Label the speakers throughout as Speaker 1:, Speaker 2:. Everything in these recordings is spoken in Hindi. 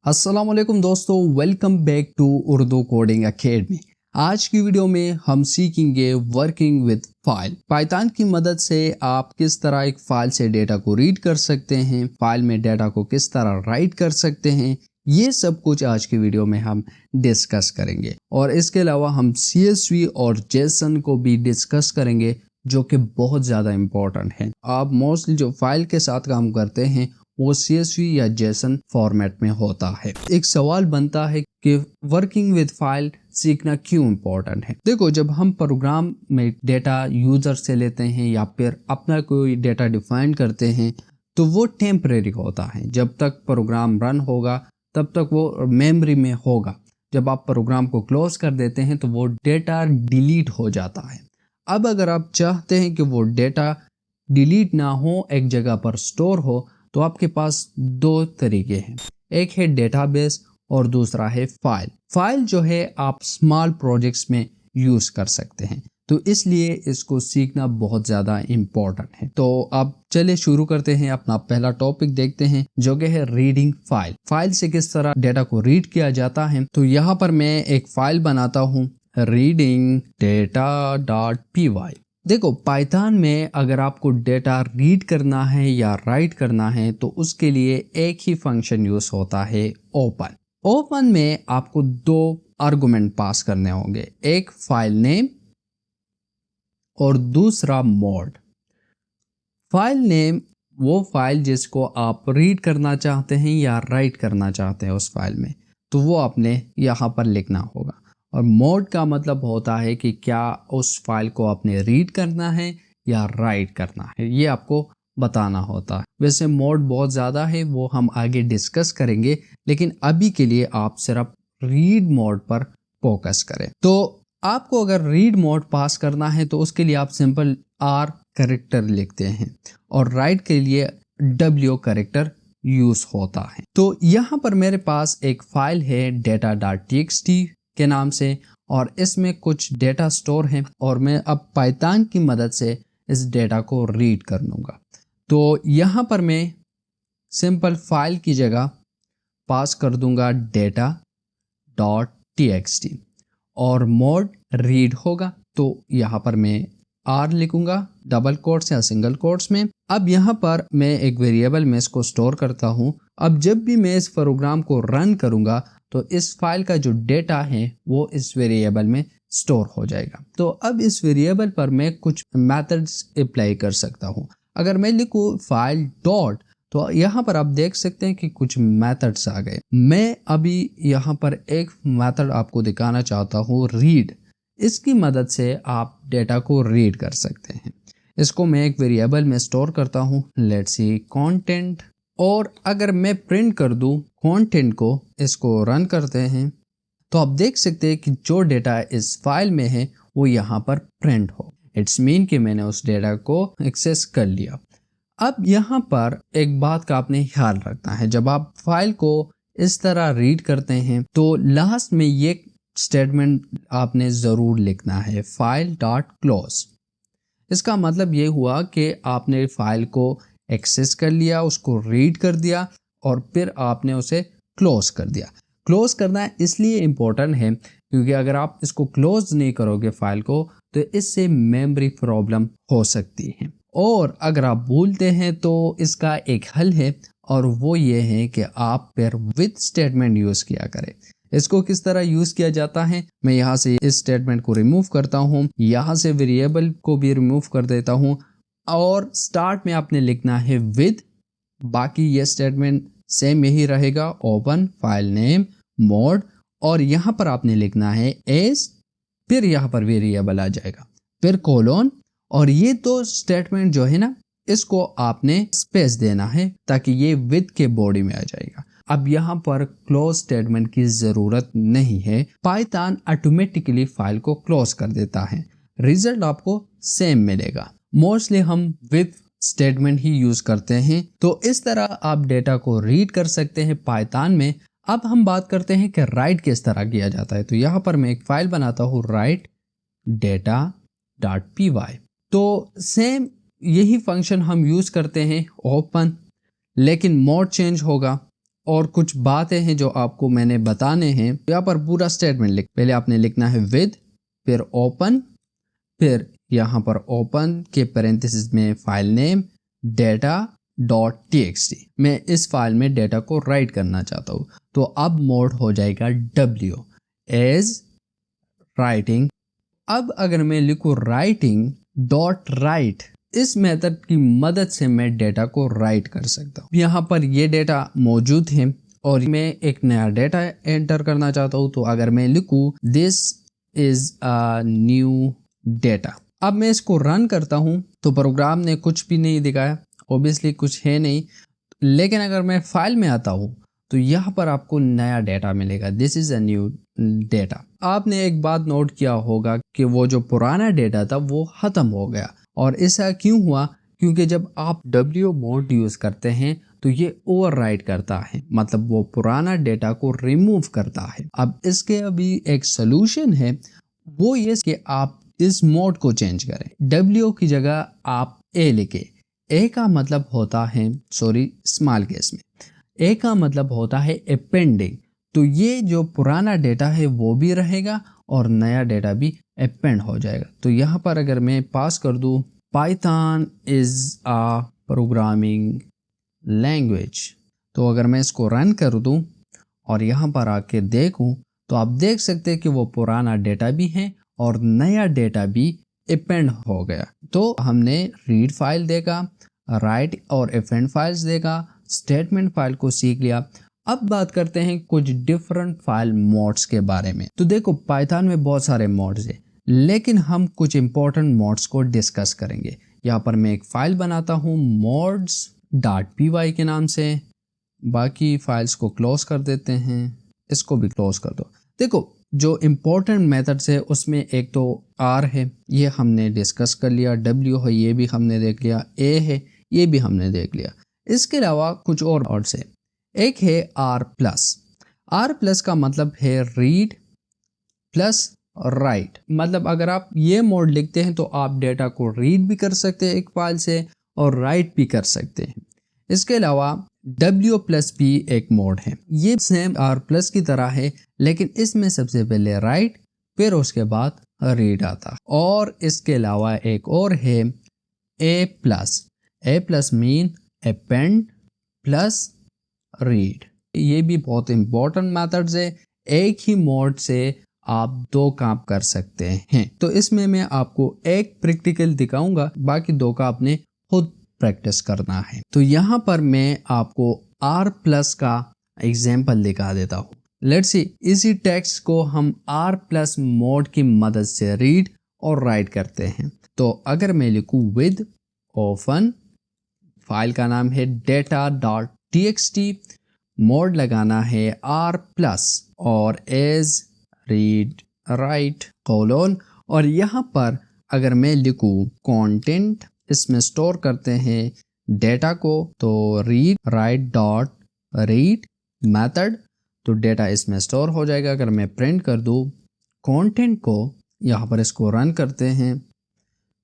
Speaker 1: अस्सलाम वालेकुम दोस्तों, welcome back to Urdu coding academy. आज की वीडियो में हम सीखेंगे वर्किंग विद फाइल। पाइथन की मदद से आप किस तरह एक फाइल से डेटा को रीड कर सकते हैं, फाइल में डेटा को किस तरह राइट कर सकते हैं, ये सब कुछ आज की वीडियो में हम डिस्कस करेंगे। और इसके अलावा हम CSV और जेसन को भी डिस्कस करेंगे, जो कि बहुत ज़्यादा इम्पोर्टेंट है। आप मोस्टली जो फाइल के साथ काम करते हैं वो CSV या जेसन फॉर्मेट में होता है। एक सवाल बनता है कि वर्किंग विद फाइल सीखना क्यों इम्पोर्टेंट है। देखो, जब हम प्रोग्राम में डेटा यूजर से लेते हैं या फिर अपना कोई डेटा डिफाइन करते हैं तो वो टेम्परेरी होता है। जब तक प्रोग्राम रन होगा तब तक वो मेमोरी में होगा। जब आप प्रोग्राम को क्लोज कर देते हैं तो वो डेटा डिलीट हो जाता है। अब अगर आप चाहते हैं कि वो डेटा डिलीट ना हो, एक जगह पर स्टोर हो, तो आपके पास दो तरीके हैं। एक है डेटाबेस और दूसरा है फाइल। फाइल जो है आप स्मॉल प्रोजेक्ट्स में यूज कर सकते हैं, तो इसलिए इसको सीखना बहुत ज़्यादा इम्पोर्टेंट है। तो अब चलिए शुरू करते हैं। अपना पहला टॉपिक देखते हैं, जो कि है रीडिंग फाइल। फाइल से किस तरह डेटा को रीड किया जाता है। तो यहाँ पर मैं एक फाइल बनाता हूँ, रीडिंग data.py। देखो, पाइथन में अगर आपको डेटा रीड करना है या राइट करना है तो उसके लिए एक ही फंक्शन यूज होता है, ओपन। ओपन में आपको दो आर्गुमेंट पास करने होंगे, एक फाइल नेम और दूसरा मोड। फाइल नेम वो फाइल जिसको आप रीड करना चाहते हैं या राइट करना चाहते हैं उस फाइल में, तो वो आपने यहाँ पर लिखना होगा। और मोड का मतलब होता है कि क्या उस फाइल को आपने रीड करना है या राइट करना है, ये आपको बताना होता है। वैसे मोड बहुत ज़्यादा है, वो हम आगे डिस्कस करेंगे, लेकिन अभी के लिए आप सिर्फ रीड मोड पर फोकस करें। तो आपको अगर रीड मोड पास करना है तो उसके लिए आप सिंपल R कैरेक्टर लिखते हैं और राइट के लिए W कैरेक्टर यूज होता है। तो यहाँ पर मेरे पास एक फाइल है data.txt के नाम से, और इसमें कुछ डेटा स्टोर है और मैं अब पाइथन की मदद से इस डेटा को रीड कर लूँगा। तो यहाँ पर मैं सिंपल फाइल की जगह पास कर दूंगा data.txt और मोड रीड होगा। तो यहाँ पर मैं R लिखूंगा, डबल कोट्स या सिंगल कोट्स में। अब यहाँ पर मैं एक वेरिएबल में इसको स्टोर करता हूँ। अब जब भी मैं इस प्रोग्राम को रन करूंगा तो इस फाइल का जो डेटा है वो इस वेरिएबल में स्टोर हो जाएगा। तो अब इस वेरिएबल पर मैं कुछ मेथड्स अप्लाई कर सकता हूँ। अगर मैं लिखूँ फाइल डॉट, तो यहाँ पर आप देख सकते हैं कि कुछ मेथड्स आ गए। मैं अभी यहाँ पर एक मेथड आपको दिखाना चाहता हूँ, रीड। इसकी मदद से आप डेटा को रीड कर सकते हैं। इसको मैं एक वेरिएबल में स्टोर करता हूँ, लेट्स सी कंटेंट। और अगर मैं प्रिंट कर दूं कंटेंट को, इसको रन करते हैं, तो आप देख सकते हैं कि जो डेटा इस फाइल में है वो यहाँ पर प्रिंट हो। इट्स मीन कि मैंने उस डेटा को एक्सेस कर लिया। अब यहाँ पर एक बात का आपने ख्याल रखना है, जब आप फाइल को इस तरह रीड करते हैं तो लास्ट में ये स्टेटमेंट आपने ज़रूर लिखना है, फाइल डॉट क्लोज। इसका मतलब ये हुआ कि आपने फाइल को एक्सेस कर लिया, उसको रीड कर दिया और फिर आपने उसे क्लोज कर दिया। क्लोज करना इसलिए इम्पोर्टेंट है क्योंकि अगर आप इसको क्लोज नहीं करोगे फाइल को तो इससे मेमोरी प्रॉब्लम हो सकती है। और अगर आप भूलते हैं तो इसका एक हल है, और वो ये है कि आप फिर विद स्टेटमेंट यूज किया करें। इसको किस तरह यूज किया जाता है, मैं यहाँ से इस स्टेटमेंट को रिमूव करता हूँ, यहाँ से वेरिएबल को भी रिमूव कर देता हूँ, और स्टार्ट में आपने लिखना है विद। बाकी ये स्टेटमेंट सेम यही रहेगा, ओपन, फाइल नेम, मोड, और यहाँ पर आपने लिखना है एज, फिर यहाँ पर वेरिएबल आ जाएगा, फिर कोलोन, और ये दो स्टेटमेंट जो है ना, इसको आपने स्पेस देना है ताकि ये विद के बॉडी में आ जाएगा। अब यहाँ पर क्लोज स्टेटमेंट की जरूरत नहीं है, पाइथन ऑटोमेटिकली फाइल को क्लोज कर देता है, रिजल्ट आपको सेम मिलेगा। मोस्टली हम विद स्टेटमेंट ही यूज करते हैं। तो इस तरह आप डेटा को रीड कर सकते हैं पाइथन में। अब हम बात करते हैं कि राइट किस तरह किया जाता है। तो यहाँ पर मैं एक फाइल बनाता हूँ, राइट data.py। तो सेम यही फंक्शन हम यूज करते हैं, ओपन, लेकिन मोड चेंज होगा। और कुछ बातें हैं जो आपको मैंने बताने हैं। यहाँ पर पूरा स्टेटमेंट पहले आपने लिखना है विद, फिर ओपन, फिर यहाँ पर ओपन के पैरेंथेसिस में फाइल नेम data.txt। मैं इस फाइल में डेटा को राइट करना चाहता हूँ, तो अब मोड हो जाएगा W एज राइटिंग। अब अगर मैं लिखूँ राइटिंग डॉट राइट, इस मेथड की मदद से मैं डेटा को राइट कर सकता हूँ। यहाँ पर ये डेटा मौजूद है और मैं एक नया डेटा एंटर करना चाहता हूँ, तो अगर मैं लिखूँ this is a new data, अब मैं इसको रन करता हूँ तो प्रोग्राम ने कुछ भी नहीं दिखाया, ऑब्वियसली कुछ है नहीं। लेकिन अगर मैं फाइल में आता हूँ तो यहाँ पर आपको नया डेटा मिलेगा, this is a new data. आपने एक बात नोट किया होगा कि वो जो पुराना डेटा था वो खत्म हो गया, और ऐसा क्यों हुआ? क्योंकि जब आप W मोड यूज करते हैं तो ये ओवरराइट करता है, मतलब वो पुराना डेटा को रिमूव करता है। अब इसके अभी एक सोल्यूशन है, वो ये कि आप इस मोड को चेंज करें। W की जगह आप A लिखे। A का मतलब होता है, सॉरी स्मॉल केस में, A का मतलब होता है अपेंडिंग। तो ये जो पुराना डेटा है वो भी रहेगा और नया डेटा भी अपेंड हो जाएगा। तो यहाँ पर अगर मैं पास कर दूँ Python is a programming language, तो अगर मैं इसको रन कर दूँ और यहाँ पर आके देखूँ तो आप देख सकते हैं कि वो पुराना डेटा भी है और नया डेटा भी अपेंड हो गया। तो हमने रीड फाइल देखा, राइट और अपेंड फाइल्स देखा, स्टेटमेंट फाइल को सीख लिया। अब बात करते हैं कुछ डिफरेंट फाइल मोड्स के बारे में। तो देखो पाइथन में बहुत सारे मोड्स हैं, लेकिन हम कुछ इंपॉर्टेंट मोड्स को डिस्कस करेंगे। यहाँ पर मैं एक फाइल बनाता हूँ mods.py के नाम से। बाकी फाइल्स को क्लोज कर देते हैं, इसको भी क्लोज कर दो। देखो जो इम्पोर्टेंट मेथड्स है उसमें एक तो R है, ये हमने डिस्कस कर लिया, W है ये भी हमने देख लिया, A है ये भी हमने देख लिया। इसके अलावा कुछ और मोड्स है, एक है R+। का मतलब है रीड प्लस राइट, मतलब अगर आप ये मोड लिखते हैं तो आप डेटा को रीड भी कर सकते हैं एक फाइल से और राइट भी कर सकते हैं। इसके अलावा W+P एक मोड है, ये सेम R+ की तरह है, लेकिन इसमें सबसे पहले राइट फिर उसके बाद रीड आता है। और इसके अलावा एक और है A+ mean append plus read. ये भी बहुत इंपॉर्टेंट मेथड्स है, एक ही मोड से आप दो काम कर सकते हैं। तो इसमें मैं आपको एक प्रैक्टिकल दिखाऊंगा, बाकी दो का आपने खुद प्रैक्टिस करना है। तो यहाँ पर मैं आपको R+ का एग्जाम्पल दिखा देता हूँ। लेट्स सी, इसी टेक्स्ट को हम R+ मोड की मदद से रीड और राइट करते हैं। तो अगर मैं लिखूँ विद ओपन, फाइल का नाम है data.txt, मोड लगाना है R+ और एज रीड राइट कोलोन, और यहाँ पर अगर मैं लिखूँ कंटेंट, इसमें स्टोर करते हैं डेटा को, तो read write dot read method, तो डेटा इसमें स्टोर हो जाएगा। अगर मैं प्रिंट कर दूँ कंटेंट को, यहाँ पर इसको रन करते हैं,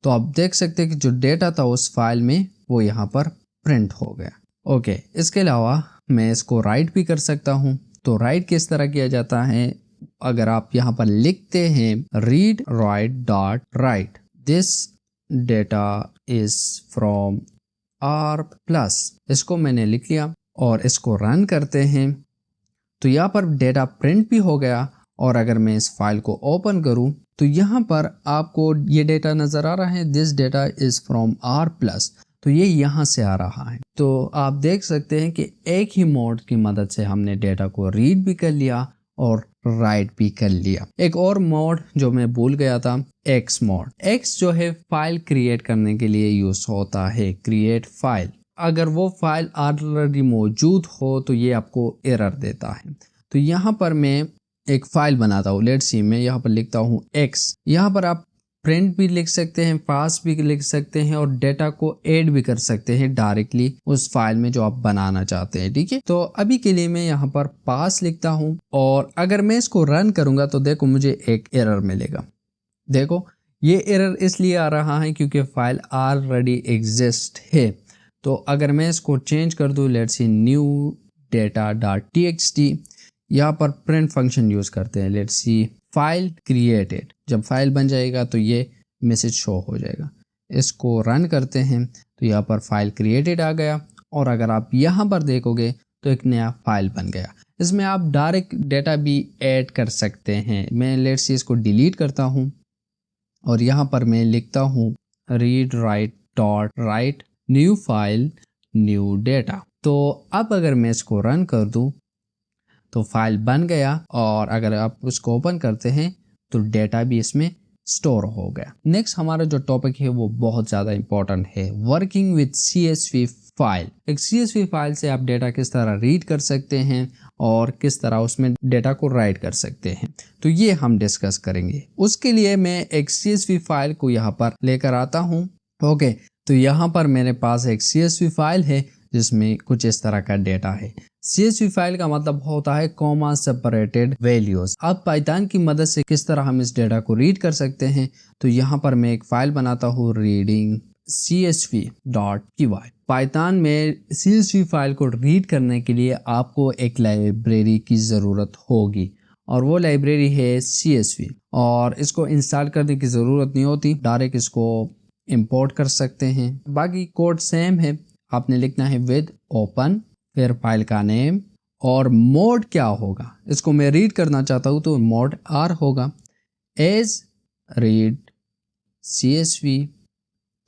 Speaker 1: तो आप देख सकते हैं कि जो डेटा था उस फाइल में वो यहाँ पर प्रिंट हो गया। ओके, इसके अलावा मैं इसको राइट भी कर सकता हूँ। तो राइट किस तरह किया जाता है, अगर आप यहाँ पर लिखते हैं read write dot right this data is from R+, इसको मैंने लिख लिया और इसको रन करते हैं, तो यहाँ पर डेटा प्रिंट भी हो गया। और अगर मैं इस फाइल को ओपन करूँ तो यहाँ पर आपको ये डेटा नजर आ रहा है, this data is from R+, तो ये यहाँ से आ रहा है। तो आप देख सकते हैं कि एक ही मोड की मदद से हमने डेटा को रीड भी कर लिया और राइट भी कर लिया। एक और मोड जो मैं भूल गया था, X मोड। X जो है फाइल क्रिएट करने के लिए यूज होता है, क्रिएट फाइल। अगर वो फाइल ऑलरेडी मौजूद हो तो ये आपको एरर देता है। तो यहाँ पर मैं एक फाइल बनाता हूँ, लेट्स सी, मैं यहाँ पर लिखता हूँ X। यहाँ पर आप प्रिंट भी लिख सकते हैं, पास भी लिख सकते हैं और डेटा को ऐड भी कर सकते हैं डायरेक्टली उस फाइल में जो आप बनाना चाहते हैं। ठीक है, तो अभी के लिए मैं यहाँ पर पास लिखता हूँ और अगर मैं इसको रन करूंगा तो देखो मुझे एक एरर मिलेगा। देखो ये एरर इसलिए आ रहा है क्योंकि फाइल ऑलरेडी एग्जिस्ट है। तो अगर मैं इसको चेंज कर दूं, लेट्स सी न्यू data.txt। यहाँ पर प्रिंट फंक्शन यूज करते हैं। लेट्स सी फाइल क्रिएटेड, जब फाइल बन जाएगा तो ये मैसेज शो हो जाएगा। इसको रन करते हैं तो यहाँ पर फाइल क्रिएटेड आ गया, और अगर आप यहाँ पर देखोगे तो एक नया फाइल बन गया। इसमें आप डायरेक्ट डेटा भी ऐड कर सकते हैं। मैं लेट्स सी इसको डिलीट करता हूँ और यहाँ पर मैं लिखता हूँ read write dot right new file new data. तो अब अगर मैं इसको रन कर दूँ तो फाइल बन गया, और अगर आप उसको ओपन करते हैं तो डेटा भी इसमें स्टोर हो गया। नेक्स्ट हमारा जो टॉपिक है वो बहुत ज़्यादा इंपॉर्टेंट है, वर्किंग विद CSV फाइल। एक CSV फाइल से आप डेटा किस तरह रीड कर सकते हैं और किस तरह उसमें डेटा को राइट कर सकते हैं, तो ये हम डिस्कस करेंगे। उसके लिए मैं एक CSV फाइल को यहाँ पर लेकर आता हूँ। ओके, तो यहाँ पर मेरे पास एक CSV फाइल है जिसमें कुछ इस तरह का डेटा है। CSV फाइल का मतलब होता है कॉमा सेपरेटेड वैल्यूज। अब पाइथन की मदद से किस तरह हम इस डेटा को रीड कर सकते हैं, तो यहाँ पर मैं एक फाइल बनाता हूँ रीडिंग csv.py। पाइथन में CSV फाइल को रीड करने के लिए आपको एक लाइब्रेरी की ज़रूरत होगी, और वो लाइब्रेरी है CSV, और इसको इंस्टॉल करने की ज़रूरत नहीं होती, डायरेक्ट इसको इंपोर्ट कर सकते हैं। बाकी कोड सेम है, आपने लिखना है विद ओपन, फिर फाइल का नेम, और मोड क्या होगा, इसको मैं रीड करना चाहता हूँ तो मोड R होगा, एज रीड CSV,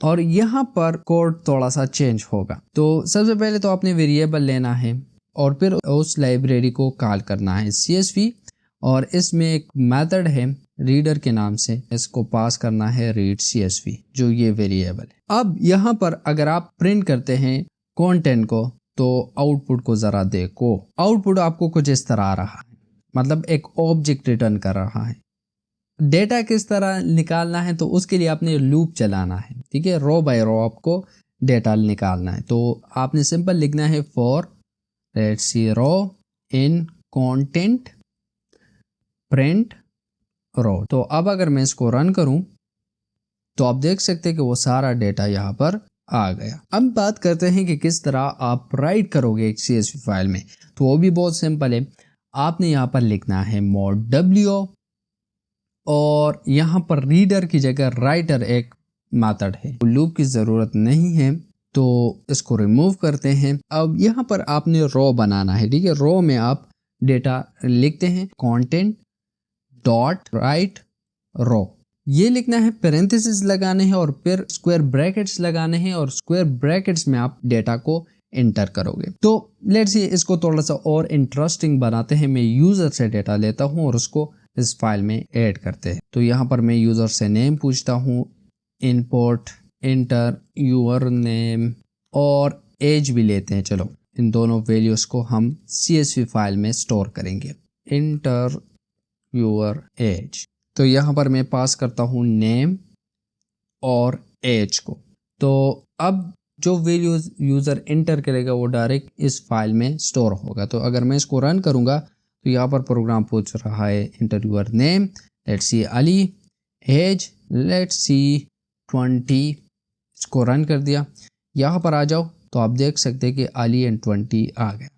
Speaker 1: और यहाँ पर कोड थोड़ा सा चेंज होगा। तो सबसे पहले तो आपने वेरिएबल लेना है और फिर उस लाइब्रेरी को कॉल करना है CSV, और इसमें एक मेथड है रीडर के नाम से, इसको पास करना है रीड CSV, जो ये वेरिएबल है। अब यहाँ पर अगर आप प्रिंट करते हैं कंटेंट को तो आउटपुट को जरा देखो। आउटपुट आपको कुछ इस तरह आ रहा है, मतलब एक ऑब्जेक्ट रिटर्न कर रहा है। डेटा किस तरह निकालना है, तो उसके लिए आपने लूप चलाना है, ठीक है। रो बाय रो आपको डेटा निकालना है, तो आपने सिंपल लिखना है for let's see row in content print row. तो अब अगर मैं इसको रन करूं तो आप देख सकते हैं कि वो सारा डेटा यहाँ पर आ गया। अब बात करते हैं कि किस तरह आप राइट करोगे एक CSV फाइल में, तो वो भी बहुत सिंपल है। आपने यहाँ पर लिखना है मोड W, और यहाँ पर रीडर की जगह राइटर एक मेथड है, लूप की ज़रूरत नहीं है, तो इसको रिमूव करते हैं। अब यहाँ पर आपने रो बनाना है, ठीक है। रो में आप डेटा लिखते हैं कंटेंट डॉट राइट रो, ये लिखना है, पैरेंथेसिस लगाने हैं और फिर स्क्वायर ब्रैकेट्स लगाने हैं, और स्क्वायर ब्रैकेट्स में आप डेटा को एंटर करोगे। तो लेट्स सी इसको थोड़ा सा और इंटरेस्टिंग बनाते हैं। मैं यूजर से डेटा लेता हूं और उसको इस फाइल में ऐड करते हैं। तो यहाँ पर मैं यूजर से नेम पूछता हूँ, इंपोर्ट इंटर यूर नेम, और एज भी लेते हैं। चलो इन दोनों वैल्यूज को हम CSV फाइल में स्टोर करेंगे। इंटर यूर एज, तो यहाँ पर मैं पास करता हूँ नेम और एज को। तो अब जो वैल्यूज यूज़र इंटर करेगा वो डायरेक्ट इस फाइल में स्टोर होगा। तो अगर मैं इसको रन करूँगा तो यहाँ पर प्रोग्राम पूछ रहा है enter your name, let's see Ali, age let's see 20, इसको रन कर दिया। यहाँ पर आ जाओ तो आप देख सकते हैं कि अली एंड 20 आ गया।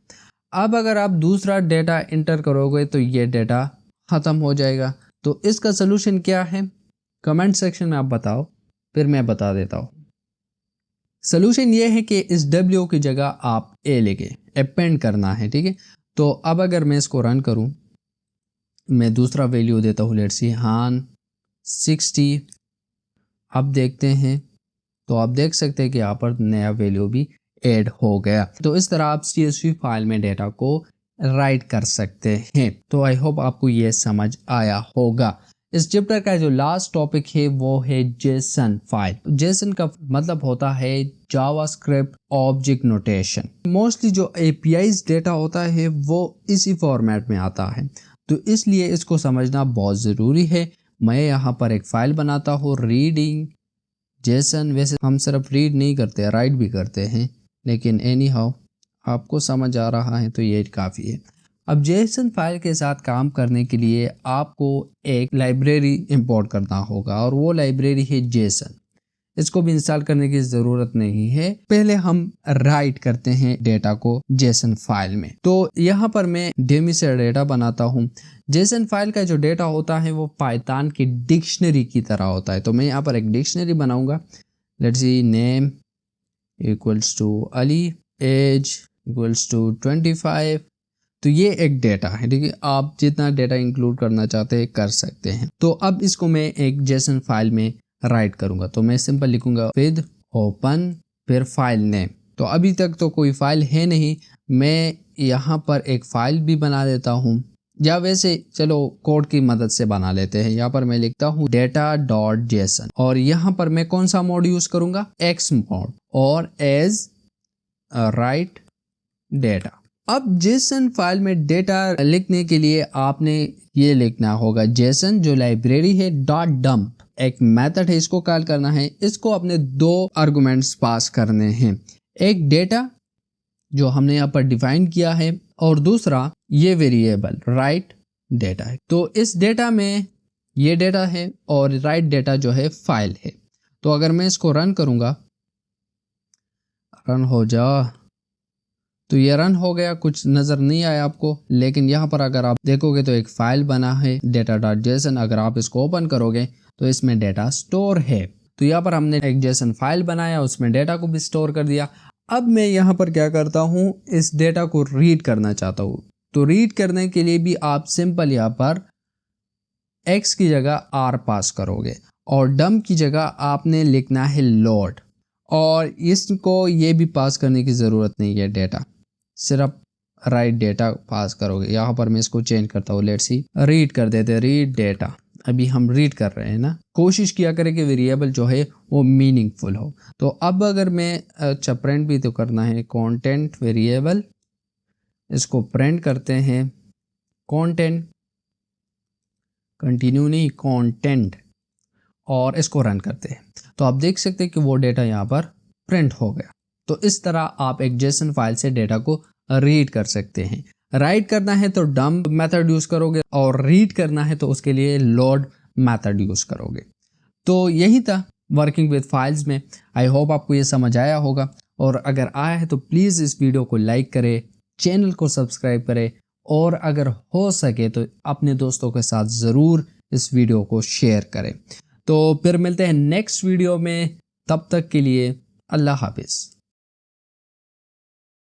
Speaker 1: अब अगर आप दूसरा डेटा इंटर करोगे तो ये डेटा ख़त्म हो जाएगा। तो इसका सोल्यूशन क्या है, कमेंट सेक्शन में आप बताओ, फिर मैं बता देता हूँ। सोल्यूशन ये है कि इस W की जगह आप A लेके अपेंड करना है, ठीक है। तो अब अगर मैं इसको रन करूं, मैं दूसरा वैल्यू देता हूँ, लेट्स सी हान 60। अब देखते हैं तो आप देख सकते हैं कि यहाँ पर नया वैल्यू भी ऐड हो गया। तो इस तरह आप CSV फाइल में डेटा को राइट कर सकते हैं। तो आई होप आपको ये समझ आया होगा। इस चैप्टर का जो लास्ट टॉपिक है वो है जेसन फाइल। जेसन का मतलब होता है जावास्क्रिप्ट ऑब्जेक्ट नोटेशन। मोस्टली जो APIs डेटा होता है वो इसी फॉर्मेट में आता है, तो इसलिए इसको समझना बहुत ज़रूरी है। मैं यहाँ पर एक फ़ाइल बनाता हूँ रीडिंग जेसन। वैसे हम सिर्फ रीड नहीं करते, राइट भी करते हैं, लेकिन एनी हाउ आपको समझ आ रहा है तो ये काफ़ी है। अब जेसन फाइल के साथ काम करने के लिए आपको एक लाइब्रेरी इंपोर्ट करना होगा, और वो लाइब्रेरी है जेसन। इसको भी इंस्टॉल करने की ज़रूरत नहीं है। पहले हम राइट करते हैं डेटा को जेसन फाइल में। तो यहाँ पर मैं डेमी से डेटा बनाता हूँ। जेसन फाइल का जो डेटा होता है वो पाइथन की डिक्शनरी की तरह होता है। तो मैं यहाँ पर एक डिक्शनरी बनाऊंगा। Let's see name equals to Ali, age equals to 25। तो ये एक डेटा है, ठीक है। आप जितना डेटा इंक्लूड करना चाहते हैं कर सकते हैं। तो अब इसको मैं एक जेसन फाइल में राइट करूंगा। तो मैं सिंपल लिखूंगा विद ओपन फिर फाइल नेम। तो अभी तक तो कोई फाइल है नहीं, मैं यहाँ पर एक फाइल भी बना देता हूँ, या वैसे चलो कोड की मदद से बना लेते हैं। यहाँ पर मैं लिखता हूँ data.json और यहाँ पर मैं कौन सा मोड यूज करूंगा, एक्स मोड, और एज राइट डेटा। अब जेसन फाइल में डेटा लिखने के लिए आपने ये लिखना होगा जेसन जो लाइब्रेरी है .dump एक मेथड है, इसको कॉल करना है। इसको अपने दो आर्गुमेंट्स पास करने हैं, एक डेटा जो हमने यहाँ पर डिफाइन किया है और दूसरा ये वेरिएबल राइट डेटा है। तो इस डेटा में ये डेटा है और राइट डेटा जो है फाइल है। तो अगर मैं इसको रन करूंगा, रन हो जा, तो ये रन हो गया, कुछ नज़र नहीं आया आपको। लेकिन यहाँ पर अगर आप देखोगे तो एक फाइल बना है data.json। अगर आप इसको ओपन करोगे तो इसमें डेटा स्टोर है। तो यहाँ पर हमने एक जेसन फाइल बनाया, उसमें डेटा को भी स्टोर कर दिया। अब मैं यहाँ पर क्या करता हूँ, इस डेटा को रीड करना चाहता हूँ। तो रीड करने के लिए भी आप सिंपल यहाँ पर x की जगह r पास करोगे और डम्प की जगह आपने लिखना है लोड, और इसको ये भी पास करने की ज़रूरत नहीं है, डेटा सिर्फ राइट डेटा पास करोगे। यहाँ पर मैं इसको चेंज करता हूँ, लेट्स सी रीड कर देते, रीड डेटा। अभी हम रीड कर रहे हैं ना, कोशिश किया करें कि वेरिएबल जो है वो मीनिंगफुल हो। तो अब अगर मैं अच्छा प्रिंट भी तो करना है, कंटेंट वेरिएबल, इसको प्रिंट करते हैं कंटेंट, कंटिन्यू नहीं कंटेंट, और इसको रन करते हैं। तो आप देख सकते हैं कि वो डेटा यहाँ पर प्रिंट हो गया। तो इस तरह आप एक जेसन फाइल से डेटा को रीड कर सकते हैं। राइट करना है तो डंप मेथड यूज करोगे और रीड करना है तो उसके लिए लोड मेथड यूज करोगे। तो यही था वर्किंग विद फाइल्स में। आई होप आपको ये समझ आया होगा, और अगर आया है तो प्लीज़ इस वीडियो को लाइक करें, चैनल को सब्सक्राइब करें, और अगर हो सके तो अपने दोस्तों के साथ ज़रूर इस वीडियो को शेयर करें। तो फिर मिलते हैं नेक्स्ट वीडियो में, तब तक के लिए अल्लाह हाफिज़।